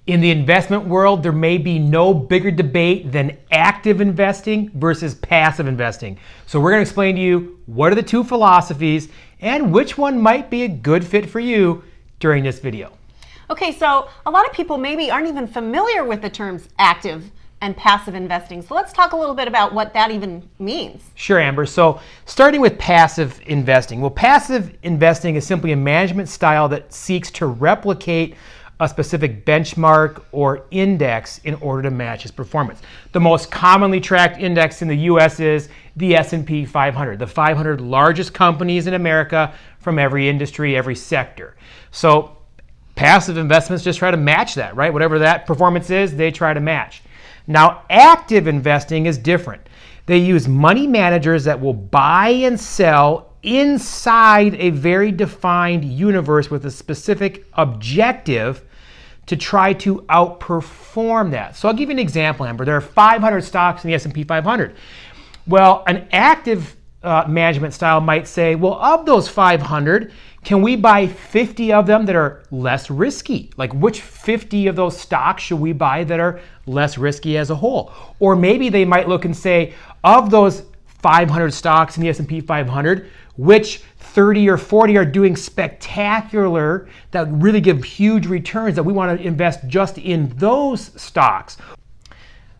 In the investment world, there may be no bigger debate than active investing versus passive investing. So we're going to explain to you what are the two philosophies and which one might be a good fit for you during this video. Okay, so a lot of people maybe aren't even familiar with the terms active and passive investing. So let's talk a little bit about what that even means. Sure, Amber. So starting with passive investing. Well, passive investing is simply a management style that seeks to replicate a specific benchmark or index in order to match its performance. The most commonly tracked index in the US is the S&P 500, the 500 largest companies in America from every industry, every sector. So passive investments just try to match that, right? Whatever that performance is, they try to match. Now, active investing is different. They use money managers that will buy and sell inside a very defined universe with a specific objective to try to outperform that. So I'll give you an example, Amber. There are 500 stocks in the S&P 500. Well, an active management style might say, well, of those 500, can we buy 50 of them that are less risky? Like, which 50 of those stocks should we buy that are less risky as a whole? Or maybe they might look and say, of those 500 stocks in the S&P 500, which 30 or 40 are doing spectacular, that really give huge returns, that we want to invest just in those stocks.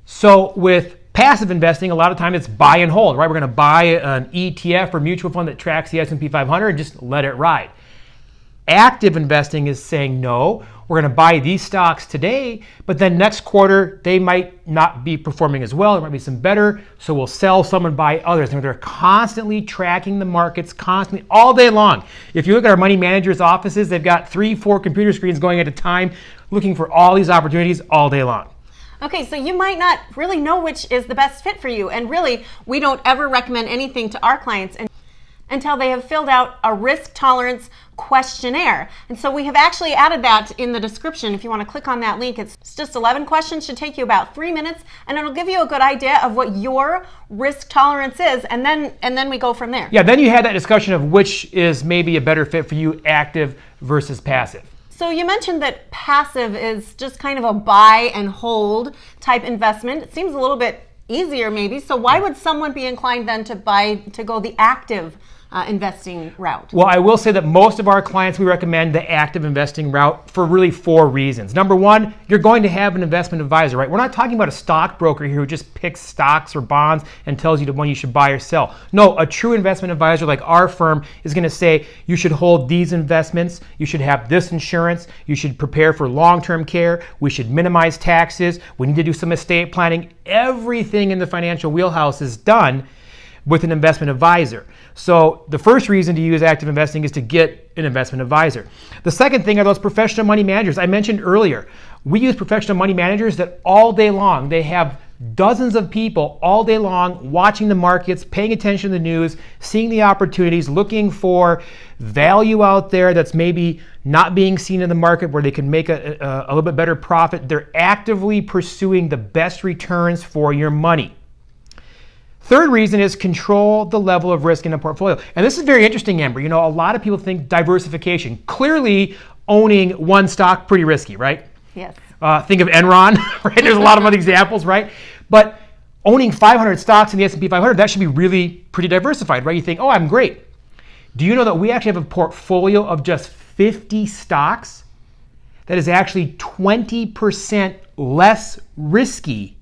So with passive investing, a lot of time it's buy and hold, right? We're going to buy an ETF or mutual fund that tracks the S&P 500 and just let it ride. Active investing is saying, no, we're going to buy these stocks today, but then next quarter they might not be performing as well. There might be some better, so we'll sell some and buy others. And they're constantly tracking the markets, constantly, all day long. If you look at our money managers' offices, they've got 3-4 computer screens going at a time, looking for all these opportunities all day long. Okay, so you might not really know which is the best fit for you. And really, we don't ever recommend anything to our clients until they have filled out a risk tolerance questionnaire. And so we have actually added that in the description. If you want to click on that link, it's just 11 questions, should take you about 3 minutes, and it'll give you a good idea of what your risk tolerance is, and then we go from there. Yeah, then you had that discussion of which is maybe a better fit for you, active versus passive. So you mentioned that passive is just kind of a buy and hold type investment. It seems a little bit easier maybe. So why would someone be inclined then to go the active investing route? Well, I will say that most of our clients, we recommend the active investing route for really 4 reasons. Number one, you're going to have an investment advisor, right? We're not talking about a stockbroker here who just picks stocks or bonds and tells you when you should buy or sell. No, a true investment advisor like our firm is going to say you should hold these investments, you should have this insurance, you should prepare for long-term care, we should minimize taxes, we need to do some estate planning. Everything in the financial wheelhouse is done with an investment advisor. So the first reason to use active investing is to get an investment advisor. The second thing are those professional money managers. I mentioned earlier, we use professional money managers that all day long, they have dozens of people all day long watching the markets, paying attention to the news, seeing the opportunities, looking for value out there that's maybe not being seen in the market where they can make a little bit better profit. They're actively pursuing the best returns for your money. Third reason is control the level of risk in a portfolio. And this is very interesting, Amber. You know, a lot of people think diversification. Clearly, owning one stock, pretty risky, right? Yes. Think of Enron, right? There's a lot of other examples, right? But owning 500 stocks in the S&P 500, that should be really pretty diversified, right? You think, oh, I'm great. Do you know that we actually have a portfolio of just 50 stocks that is actually 20% less risky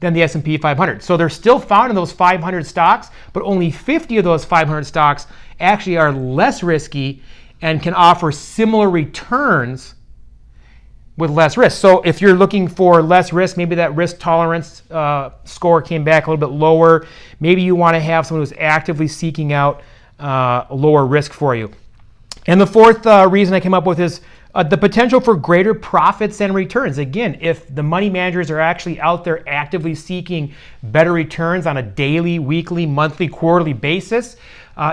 than the S&P 500. So they're still found in those 500 stocks, but only 50 of those 500 stocks actually are less risky and can offer similar returns with less risk. So if you're looking for less risk, maybe that risk tolerance score came back a little bit lower. Maybe you want to have someone who's actively seeking out a lower risk for you. And the fourth reason I came up with is the potential for greater profits and returns. Again, if the money managers are actually out there actively seeking better returns on a daily, weekly, monthly, quarterly basis,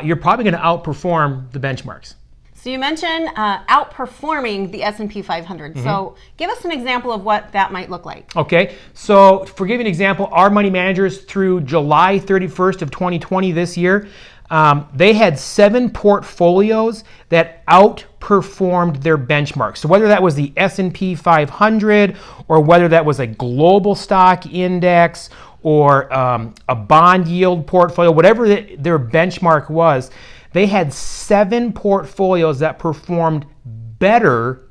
you're probably going to outperform the benchmarks. So you mentioned outperforming the S&P 500. Mm-hmm. So give us an example of what that might look like. Okay, so for giving an example, our money managers through July 31st of 2020 this year, They had 7 portfolios that outperformed their benchmark. So whether that was the S&P 500 or whether that was a global stock index or a bond yield portfolio, whatever their benchmark was, they had 7 portfolios that performed better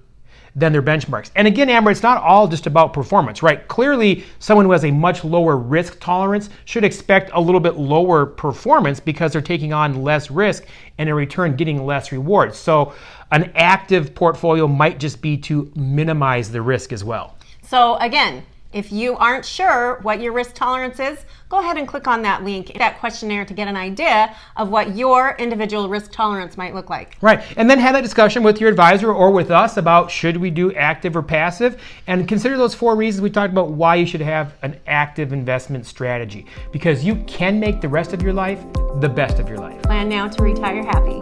than their benchmarks. And again, Amber, it's not all just about performance, right? Clearly, someone who has a much lower risk tolerance should expect a little bit lower performance because they're taking on less risk and in return getting less reward. So an active portfolio might just be to minimize the risk as well. So again, if you aren't sure what your risk tolerance is, go ahead and click on that link, that questionnaire, to get an idea of what your individual risk tolerance might look like. Right, and then have that discussion with your advisor or with us about should we do active or passive, and consider those 4 reasons we talked about why you should have an active investment strategy, because you can make the rest of your life the best of your life. Plan now to retire happy.